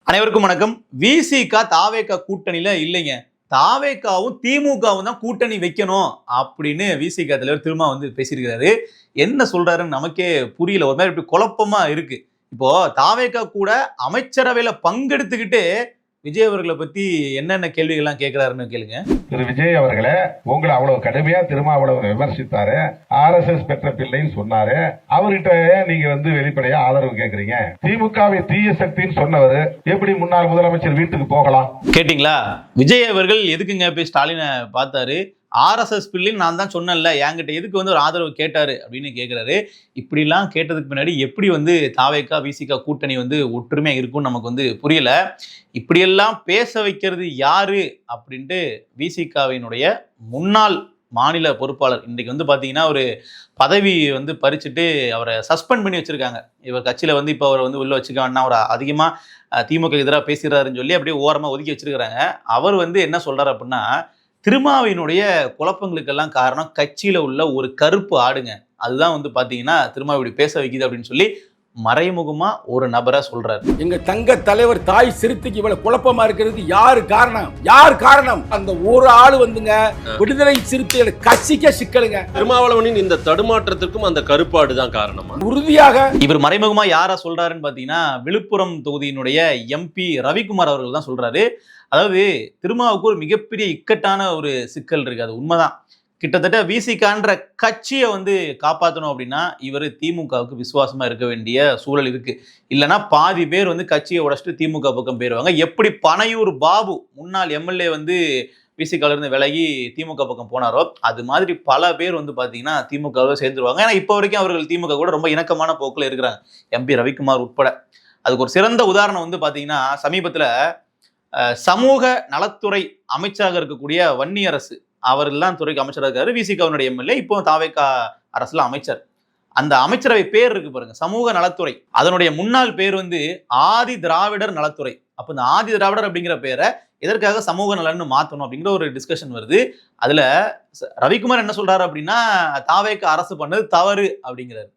அனைவருக்கும் வணக்கம். விசிக தாவேகா கூட்டணியில இல்லைங்க. தாவேகாவும் திமுகவும் தான் கூட்டணி வைக்கணும் அப்படின்னு விசிக தலைவர் திரும்ப பேசியிருக்கிறாரு. என்ன சொல்றாருன்னு நமக்கே புரியல. ஒரு மாதிரி இப்படி குழப்பமா இருக்கு. இப்போ தாவேகா கூட அமைச்சரவையில பங்கெடுத்துக்கிட்டு விஜய் அவர்களை பத்தி என்னென்ன கேள்விகள்லாம் கேட்கிறாருன்னு கேளுங்க. திரு விஜய் அவர்களே, உங்களை அவ்வளவு கடுமையா திருமாவளவன் விமர்சித்தாரு, RSS பெற்ற பிள்ளைன்னு சொன்னாரு. அவர்கிட்ட நீங்க வெளிப்படையா ஆதரவு கேக்குறீங்க. திமுகவை தீய சக்தின்னு சொன்னவர் எப்படி முன்னாள் முதலமைச்சர் வீட்டுக்கு போகலாம்? கேட்டீங்களா? விஜய் அவர்கள் எதுக்குங்க போய் ஸ்டாலினை பார்த்தாரு? RSS பில்லின்னு நான் தான் சொன்னேன்ல, என்கிட்ட எதுக்கு ஒரு ஆதரவு கேட்டாரு அப்படின்னு கேட்கிறாரு. இப்படிலாம் கேட்டதுக்கு பின்னாடி எப்படி தாவேகா விசிக கூட்டணி ஒற்றுமையா இருக்கும்னு நமக்கு புரியல. இப்படியெல்லாம் பேச வைக்கிறது யாரு அப்படின்ட்டு விசிகாவினுடைய முன்னாள் மாநில பொறுப்பாளர் இன்னைக்கு பாத்தீங்கன்னா ஒரு பதவி பறிச்சுட்டு அவரை சஸ்பெண்ட் பண்ணி வச்சிருக்காங்க. இவர் கட்சியில இப்போ அவர் உள்ள வச்சுக்க வேண்டாம், அவர் அதிகமா திமுக எதிராக பேசுகிறாருன்னு சொல்லி அப்படியே ஓரமா ஒதுக்கி வச்சிருக்கிறாங்க. அவர் என்ன சொல்றாரு அப்படின்னா, திருமாவினுடைய குழப்பங்களுக்கெல்லாம் காரணம் கட்சியில உள்ள ஒரு கருப்பு ஆடுங்க, அதுதான் பாத்தீங்கன்னா திருமாவளி பேச வைக்குது அப்படின்னு சொல்லி மறைமுகமா ஒரு நபரை சொல்றாரு. எங்க தங்க தலைவர் தாய் சிறுத்தைக்கு இவ்வளவு குழப்பமா இருக்கிறதுக்கு யாரு காரணம்? யார் காரணம்? அந்த ஒரு ஆளு விடுதலை சிறுத்தையோட கட்சிக்கே சிக்கலுங்க. திருமாவளவனின் இந்த தடுமாற்றத்திற்கும் அந்த கருப்பாடு தான் காரணமா? உறுதியாக இவர் மறைமுகமா யாரா சொல்றாருன்னு பாத்தீங்கன்னா, விழுப்புரம் தொகுதியினுடைய MP ரவிக்குமார் அவர்கள் தான் சொல்றாரு. அதாவது திருமாவுக்கு ஒரு மிகப்பெரிய இக்கட்டான ஒரு சிக்கல் இருக்கு, அது உண்மைதான். கிட்டத்தட்ட விசிகான்ற கட்சியை காப்பாற்றணும் அப்படின்னா இவர் திமுகவுக்கு விசுவாசமா இருக்க வேண்டிய சூழல் இருக்கு. இல்லைன்னா பாதி பேர் கட்சியை உடைச்சிட்டு திமுக பக்கம் போயிருவாங்க. எப்படி பனையூர் பாபு முன்னாள் MLA விசிகால இருந்து விலகி திமுக பக்கம் போனாரோ, அது மாதிரி பல பேர் பாத்தீங்கன்னா திமுகவை சேர்ந்துருவாங்க. ஏன்னா இப்போ வரைக்கும் அவர்கள் திமுக கூட ரொம்ப இணக்கமான போக்குல இருக்கிறாங்க, MP ரவிக்குமார் உட்பட. அதுக்கு ஒரு சிறந்த உதாரணம் பாத்தீங்கன்னா, சமீபத்துல சமூக நலத்துறை அமைச்சராக இருக்கக்கூடிய வன்னியரசு அவர்தான் துறைக்கு அமைச்சராக இருக்காரு. விசிகாவுடைய MLA, இப்போ தாவேகா அரசுல அமைச்சர். அந்த அமைச்சரவை பேர் இருக்கு பாருங்க, சமூக நலத்துறை. அதனுடைய முன்னாள் பேர் ஆதி திராவிடர் நலத்துறை. அப்ப இந்த ஆதி திராவிடர் அப்படிங்கிற பேரை எதற்காக சமூக நலன்னு மாத்தணும் அப்படிங்கிற ஒரு டிஸ்கஷன் வருது. அதுல ரவிக்குமார் என்ன சொல்றாரு அப்படின்னா, தாவேகா அரசு பண்ணது தவறு அப்படிங்கிறாரு.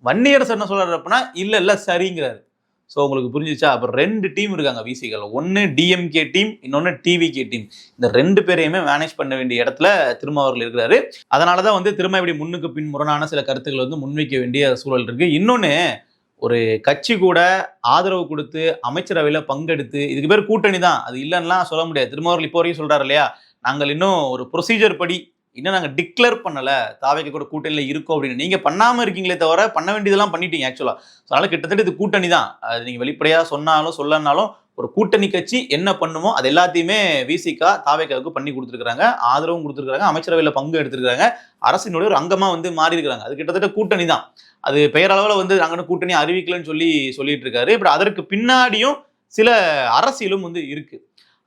வன்னியரசு என்ன சொல்றாரு அப்படின்னா, இல்ல சரிங்கிறாரு. ஸோ உங்களுக்கு புரிஞ்சிச்சா? அப்போ 2 டீம் இருக்காங்க விசிகல. ஒன்று DMK டீம், இன்னொன்று TVK டீம். இந்த 2 பேரையுமே மேனேஜ் பண்ண வேண்டிய இடத்துல திருமாவர்கள் இருக்கிறாரு. அதனால தான் திரும்ப இப்படி முன்னுக்கு பின் முரணான சில கருத்துக்களை முன்வைக்க வேண்டிய சூழல் இருக்கு. இன்னொன்று, ஒரு கட்சி கூட ஆதரவு கொடுத்து அமைச்சரவையில் பங்கெடுத்து, இதுக்கு பேர் கூட்டணி தான், அது இல்லைன்னா சொல்ல முடியாது. திருமாவர்கள் இப்போ வரைக்கும் சொல்றாரு இல்லையா, நாங்கள் இன்னும் ஒரு ப்ரொசீஜர் படி இன்னும் நாங்கள் டிக்ளேர் பண்ணலை தாவேகா கூட கூட்டணியில் இருக்கோம் அப்படின்னு. நீங்கள் பண்ணாமல் இருக்கீங்களே தவிர பண்ண வேண்டியதெல்லாம் பண்ணிட்டீங்க ஆக்சுவலாக. அதனால கிட்டத்தட்ட இது கூட்டணி தான். அது நீங்கள் வெளிப்படையாக சொன்னாலும் சொல்லனாலும் ஒரு கூட்டணி கட்சி என்ன பண்ணுமோ அது எல்லாத்தையுமே விசிகா தாவேகாவுக்கு பண்ணி கொடுத்துருக்காங்க, ஆதரவும் கொடுத்துருக்காங்க, அமைச்சரவையில் பங்கு எடுத்துருக்காங்க, அரசினுடைய ஒரு அங்கமாக மாறி இருக்கிறாங்க. அது கிட்டத்தட்ட கூட்டணி தான். அது பெயரளவில் நாங்கள் கூட்டணி அறிவிக்கலன்னு சொல்லிட்டு இருக்காரு. இப்படி அதற்கு பின்னாடியும் சில அரசியலும் இருக்கு.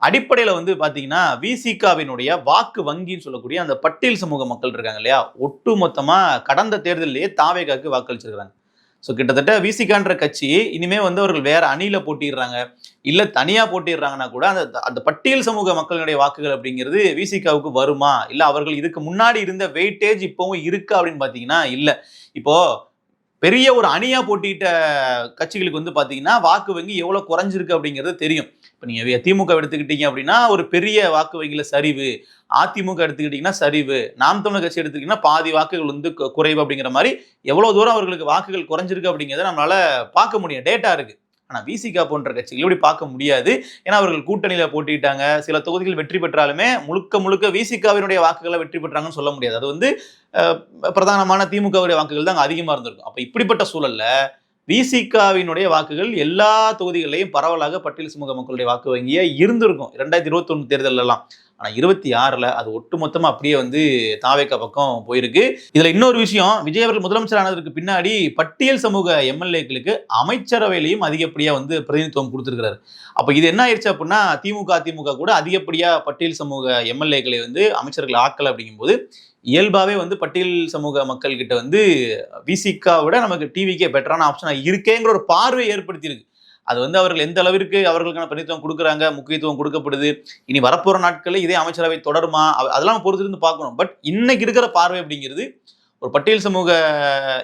அடிப்படையில் பாத்தீங்கன்னா, விசிகாவினுடைய வாக்கு வங்கின்னு சொல்லக்கூடிய அந்த பட்டியல் சமூக மக்கள் இருக்காங்க இல்லையா, ஒட்டு மொத்தமா கடந்த தேர்தலிலேயே தாவேகாவுக்கு வாக்களிச்சிருக்காங்க. ஸோ கிட்டத்தட்ட விசிகான்ற கட்சி இனிமே அவர்கள் வேற அணியில போட்டிடுறாங்க, இல்ல தனியா போட்டிடுறாங்கன்னா கூட அந்த பட்டியல் சமூக மக்களுடைய வாக்குகள் அப்படிங்கிறது விசிகாவுக்கு வருமா, இல்ல அவர்கள் இதுக்கு முன்னாடி இருந்த வெயிட்டேஜ் இப்பவும் இருக்கா அப்படின்னு பாத்தீங்கன்னா இல்ல. இப்போ பெரிய ஒரு அணியா போட்டிட்ட கட்சிகளுக்கு பாத்தீங்கன்னா வாக்கு வங்கி எவ்வளவு குறைஞ்சிருக்கு அப்படிங்கிறது தெரியும். இப்போ நீங்க திமுக எடுத்துக்கிட்டீங்க அப்படின்னா ஒரு பெரிய வாக்கு வங்கியில சரிவு, அதிமுக எடுத்துக்கிட்டீங்கன்னா சரிவு, நாம் தமிழர் கட்சி எடுத்துக்கிட்டீங்கன்னா பாதி வாக்குகள் குறைவு அப்படிங்கிற மாதிரி எவ்வளவு தூரம் அவர்களுக்கு வாக்குகள் குறைஞ்சிருக்கு அப்படிங்கிறத நம்மளால பார்க்க முடியும், டேட்டா இருக்கு. ஆனா விசிகா போன்ற கட்சிகள் இப்படி பார்க்க முடியாது. ஏன்னா அவர்கள் கூட்டணியில போட்டிட்டாங்க, சில தொகுதிகள் வெற்றி பெற்றாலுமே முழுக்க விசிகாவினுடைய வாக்குகளை வெற்றி பெற்றாங்கன்னு சொல்ல முடியாது. அது பிரதானமான திமுகவுடைய வாக்குகள் தான் அதிகமா இருந்திருக்கும். அப்ப இப்படிப்பட்ட சூழல்ல விசிகாவினுடைய வாக்குகள் எல்லா தொகுதிகளிலையும் பரவலாக பட்டியல் சமூக மக்களுடைய வாக்கு வங்கியா இருந்திருக்கும் 2021 தேர்தல் எல்லாம். ஆனா 26ல அது ஒட்டுமொத்தமா அப்படியே தாவேகா பக்கம் போயிருக்கு. இதுல இன்னொரு விஷயம், விஜய் அவர்கள் முதலமைச்சர் ஆனதற்கு பின்னாடி பட்டியல் சமூக MLAக்களுக்கு அமைச்சரவையிலையும் அதிகப்படியா பிரதிநிதித்துவம் கொடுத்திருக்கிறாரு. அப்ப இது என்ன ஆயிடுச்சு அப்படின்னா, அதிமுக கூட அதிகப்படியா பட்டியல் சமூக MLAக்களை அமைச்சர்கள் ஆக்கல. அப்படிங்கும்போது இயல்பாவே பட்டியல் சமூக மக்கள் கிட்ட விசிகா விட நமக்கு TVK பெட்டரான ஆப்ஷனா இருக்கேங்கிற ஒரு பார்வை ஏற்படுத்தியிருக்கு. அது அவர்கள் எந்த அளவிற்கு அவர்களுக்கான பிரதித்துவம் கொடுக்குறாங்க, முக்கியத்துவம் கொடுக்கப்படுது, இனி வரப்போற நாட்களில் இதே அமைச்சரவை தொடருமா, அதெல்லாம் பொறுத்திருந்து பார்க்கணும். பட் இன்னைக்கு இருக்கிற பார்வை அப்படிங்கிறது ஒரு பட்டியல் சமூக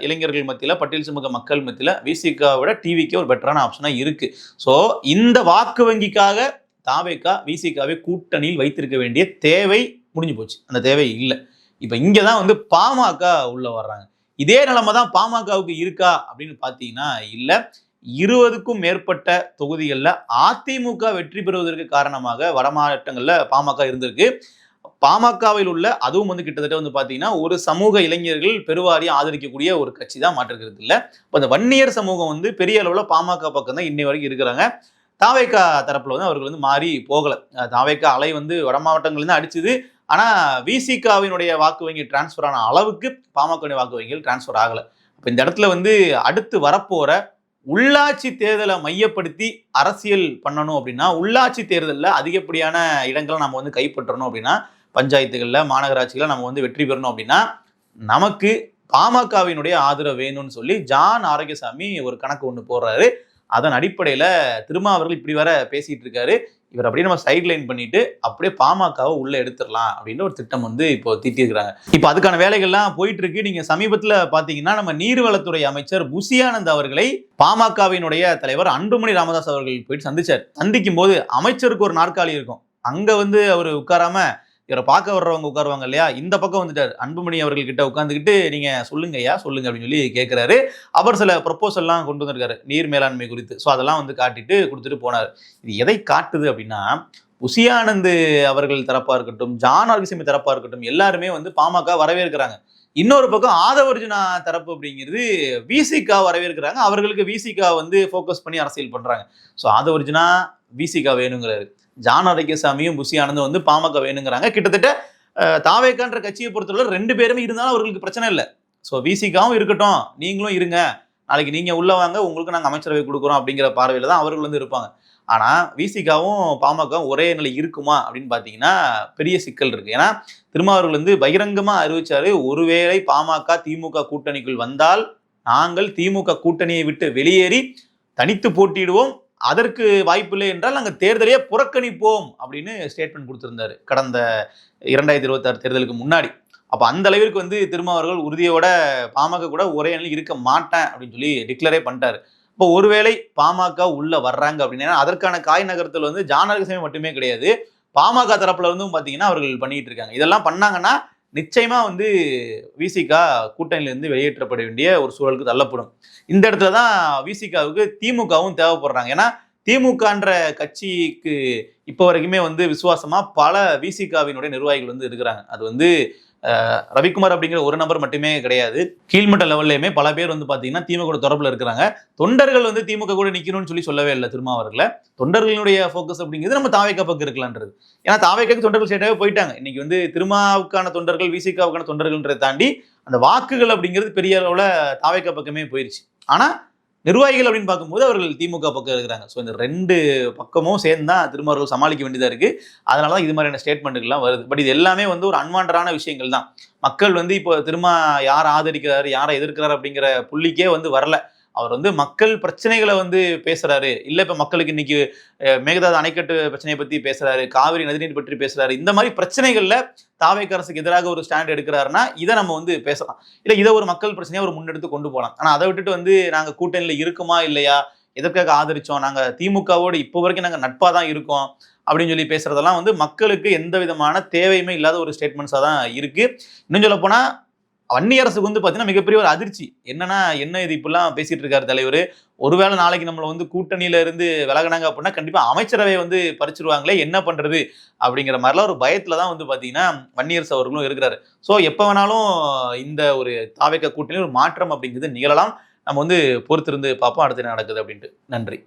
இளைஞர்கள் மத்தியில், பட்டியல் சமூக மக்கள் மத்தியில் விசிகாவை விட டிவிக்கே ஒரு பெட்டரான ஆப்ஷனாக இருக்கு. ஸோ இந்த வாக்கு வங்கிக்காக தாவேகா விசிகாவை கூட்டணியில் வைத்திருக்க வேண்டிய தேவை முடிஞ்சு போச்சு. அந்த தேவை இல்லை. இப்போ இங்கே தான் வந்து பாமக உள்ள வர்றாங்க. இதே நிலைமை தான் பாமகவுக்கு இருக்கா அப்படின்னு பார்த்தீங்கன்னா இல்லை. 20க்கும் மேற்பட்ட தொகுதிகளில் அதிமுக வெற்றி பெறுவதற்கு காரணமாக வட மாவட்டங்களில் பாமக இருந்திருக்கு. பாமகவில் உள்ள அதுவும் வந்து கிட்டத்தட்ட வந்து பார்த்தீங்கன்னா ஒரு சமூக இளைஞர்கள் பெருவாரியாக ஆதரிக்கக்கூடிய ஒரு கட்சி தான், மாற்றுக்கிறது இல்லை. இப்போ அந்த வன்னியர் சமூகம் வந்து பெரிய அளவில் பாமக பக்கம் தான் இன்னை வரைக்கும் இருக்கிறாங்க. தாவேகா தரப்புல வந்து அவர்கள் வந்து மாறி போகலை. தாவேகா அலை வந்து வட மாவட்டங்கள்ல அடிச்சுது. ஆனால் விசிகாவினுடைய வாக்கு வங்கி டிரான்ஸ்ஃபர் ஆன அளவுக்கு பாமக வாக்கு வங்கிகள் டிரான்ஸ்ஃபர் ஆகலை. அப்போ இந்த இடத்துல வந்து அடுத்து வரப்போற உள்ளாட்சி தேர்தலை மையப்படுத்தி அரசியல் பண்ணணும் அப்படின்னா, உள்ளாட்சி தேர்தலில் அதிகப்படியான இடங்களை நம்ம வந்து கைப்பற்றணும் அப்படின்னா, பஞ்சாயத்துகளில் மாநகராட்சிகளில் நம்ம வந்து வெற்றி பெறணும் அப்படின்னா, நமக்கு பாமகவினுடைய ஆதரவு வேணும்னு சொல்லி ஜான் ஆரோக்கியசாமி ஒரு கணக்கு ஒன்று போடுறாரு. அதன் அடிப்படையில் திருமாவர்கள் இப்படி வர பேசிட்டு இருக்காரு. இவர் அப்படியே நம்ம சைட் லைன் பண்ணிட்டு அப்படியே பாமகவை உள்ள எடுத்துடலாம் அப்படின்னு ஒரு திட்டம் வந்து இப்போ தீட்டியிருக்கிறாங்க. இப்போ அதுக்கான வேலைகள்லாம் போயிட்டு இருக்கு. நீங்க சமீபத்தில் பார்த்தீங்கன்னா நம்ம நீர்வளத்துறை அமைச்சர் புசியானந்த் அவர்களை பாமகவினுடைய தலைவர் அன்புமணி ராமதாஸ் அவர்கள் போயிட்டு சந்திச்சார். சந்திக்கும் போது அமைச்சருக்கு ஒரு நாற்காலி இருக்கும். அங்க வந்து அவர் உட்காராம இவரை பார்க்க வர்றவங்க உட்காருவாங்க இல்லையா, இந்த பக்கம் வந்துட்டார். அன்புமணி அவர்கள் கிட்ட உட்காந்துக்கிட்டு நீங்க சொல்லுங்க ஐயா சொல்லுங்க அப்படின்னு சொல்லி கேட்கிறாரு. அவர் சில ப்ரொபோசல்லாம் கொண்டு வந்திருக்காரு நீர் மேலாண்மை குறித்து. ஸோ அதெல்லாம் வந்து காட்டிட்டு கொடுத்துட்டு போனார். இது எதை காட்டுது அப்படின்னா, புசியானந்த் அவர்கள் தரப்பா இருக்கட்டும், ஜான் ஆரோக்கியசாமி தரப்பா இருக்கட்டும், எல்லாருமே வந்து பாமக வரவேற்கிறாங்க. இன்னொரு பக்கம் ஆதவர்ஜுனா தரப்பு அப்படிங்கிறது விசிகா வரவேற்கிறாங்க. அவர்களுக்கு விசிகா வந்து ஃபோக்கஸ் பண்ணி அரசியல் பண்றாங்க. ஸோ ஆதவர்ஜுனா விசிகா வேணுங்கிறாரு, ஜான் ஆரோக்கியசாமியும் புசி ஆனந்தும் வந்து பாமக வேணுங்கிறாங்க. கிட்டத்தட்ட தாவேகான்ற கட்சியை பொறுத்தவரை 2 பேருமே இருந்தாலும் அவர்களுக்கு பிரச்சனை இல்லை. ஸோ விசிகாவும் இருக்கட்டும், நீங்களும் இருங்க, நாளைக்கு நீங்க உள்ள வாங்க, உங்களுக்கு நாங்கள் அமைச்சரவை கொடுக்குறோம் அப்படிங்கிற பார்வையில தான் அவர்கள் வந்து இருப்பாங்க. ஆனா விசிகாவும் பாமகவும் ஒரே நிலை இருக்குமா அப்படின்னு பாத்தீங்கன்னா பெரிய சிக்கல் இருக்கு. ஏன்னா திருமாவர்கள் வந்து பகிரங்கமா அறிவிச்சாரு, ஒருவேளை பாமக திமுக கூட்டணிக்குள் வந்தால் நாங்கள் திமுக கூட்டணியை விட்டு வெளியேறி தனித்து போட்டியிடுவோம், அதற்கு வாய்ப்பில்லை என்றால் நாங்கள் தேர்தலையே புறக்கணிப்போம் அப்படின்னு ஸ்டேட்மெண்ட் கொடுத்திருந்தாரு கடந்த 2026 தேர்தலுக்கு முன்னாடி. அப்போ அந்த அளவிற்கு வந்து திருமாவர்கள் உறுதியோட பாமக கூட ஒரே அணியில் இருக்க மாட்டேன் அப்படின்னு சொல்லி டிக்ளரே பண்ணிட்டாரு. இப்போ ஒருவேளை பாமக உள்ள வர்றாங்க அப்படின்னா அதற்கான காய் நகரத்தில் வந்து ஜான் ஆரோக்கியசாமி மட்டுமே கிடையாது, பாமக தரப்புல இருந்தும் பார்த்தீங்கன்னா அவர்கள் பண்ணிட்டு இருக்காங்க. இதெல்லாம் பண்ணாங்கன்னா நிச்சயமா வந்து விசிகா கூட்டணியிலிருந்து வெளியேற்றப்பட வேண்டிய ஒரு சூழலுக்கு தள்ளப்படும். இந்த இடத்துல தான் விசிகாவுக்கு திமுகவும் தேவைப்படுறாங்க. ஏன்னா திமுகன்ற கட்சிக்கு இப்போ வரைக்குமே வந்து விசுவாசமா பல விசிகாவினுடைய நிர்வாகிகள் வந்து இருக்கிறாங்க. அது வந்து ரவிக்குமார் அப்படிங்கிற ஒரு நபர் மட்டுமே கிடையாது, கீழ்மட்ட லெவல்லையுமே பல பேர் வந்து பாத்தீங்கன்னா திமுக தொடர்பில் இருக்கிறாங்க. தொண்டர்கள் வந்து திமுக கூட நிக்கணும்னு சொல்லவே இல்லை திருமாவர்களை. தொண்டர்களுடைய ஃபோக்கஸ் அப்படிங்கிறது நம்ம தாவேகா பக்கம் இருக்கலான்றது. ஏன்னா தாவேகாக்கு தொண்டர்கள் ஸ்டேட்டாவே போயிட்டாங்க. இன்னைக்கு வந்து திருமாவுக்கான தொண்டர்கள் விசிகாவுக்கான தொண்டர்கள்ன்றதை தாண்டி அந்த வாக்குகள் அப்படிங்கிறது பெரிய அளவுல தாவேகா பக்கமே போயிருச்சு. ஆனா நிர்வாகிகள் அப்படின்னு பார்க்கும்போது அவர்கள் திமுக பக்கம் இருக்கிறாங்க. ஸோ இந்த 2 பக்கமும் சேர்ந்து தான் திருமாவர்கள் சமாளிக்க வேண்டியதா இருக்கு. அதனால தான் இது மாதிரியான ஸ்டேட்மெண்ட்டுகள்லாம் வருது. பட் இது எல்லாமே வந்து ஒரு அன்வான்டான விஷயங்கள் தான். மக்கள் வந்து இப்போ திரும்ப யாரை ஆதரிக்கிறாரு யாரை எதிர்க்கிறாரு அப்படிங்கிற புள்ளிக்கே வந்து வரல. அவர் வந்து மக்கள் பிரச்சனைகளை வந்து பேசுறாரு. இல்லை இப்போ மக்களுக்கு இன்னைக்கு மேகதாது அணைக்கட்டு பிரச்சனையை பத்தி பேசுறாரு, காவிரி நதிநீர் பற்றி பேசுறாரு. இந்த மாதிரி பிரச்சனைகள்ல தாவேகா அரசுக்கு எதிராக ஒரு ஸ்டாண்ட் எடுக்கிறாருன்னா இதை நம்ம வந்து பேசலாம். இல்லை இதை ஒரு மக்கள் பிரச்சனையா ஒரு முன்னெடுத்து கொண்டு போகலாம். ஆனா அதை விட்டுட்டு வந்து நாங்க கூட்டணியில இருக்குமா இல்லையா, எதற்காக ஆதரிச்சோம், நாங்க திமுகவோடு இப்போ வரைக்கும் நாங்க நட்பா தான் இருக்கோம் அப்படின்னு சொல்லி பேசுறதெல்லாம் வந்து மக்களுக்கு எந்த விதமான தேவையுமே இல்லாத ஒரு ஸ்டேட்மெண்ட்ஸா தான் இருக்கு. இன்னும் சொல்ல போனா வன்னிய அரசுக்கு வந்து பார்த்தீங்கன்னா மிகப்பெரிய ஒரு அதிர்ச்சி என்னன்னா, என்ன இது இப்படிலாம் பேசிட்டு இருக்காரு தலைவர், ஒருவேளை நாளைக்கு நம்மளை வந்து கூட்டணியில இருந்து விலகினாங்க அப்படின்னா கண்டிப்பா அமைச்சரவை வந்து பறிச்சிருவாங்களே, என்ன பண்றது அப்படிங்கிற மாதிரிலாம் ஒரு பயத்துல தான் வந்து பாத்தீங்கன்னா வன்னியரசு அவர்களும் இருக்கிறாரு. ஸோ எப்போ வேணாலும் இந்த ஒரு தாவேகா கூட்டணி ஒரு மாற்றம் அப்படிங்கிறது நிகழலாம். நம்ம வந்து பொறுத்திருந்து பார்ப்போம் அடுத்து என்ன நடக்குது அப்படின்ட்டு. நன்றி.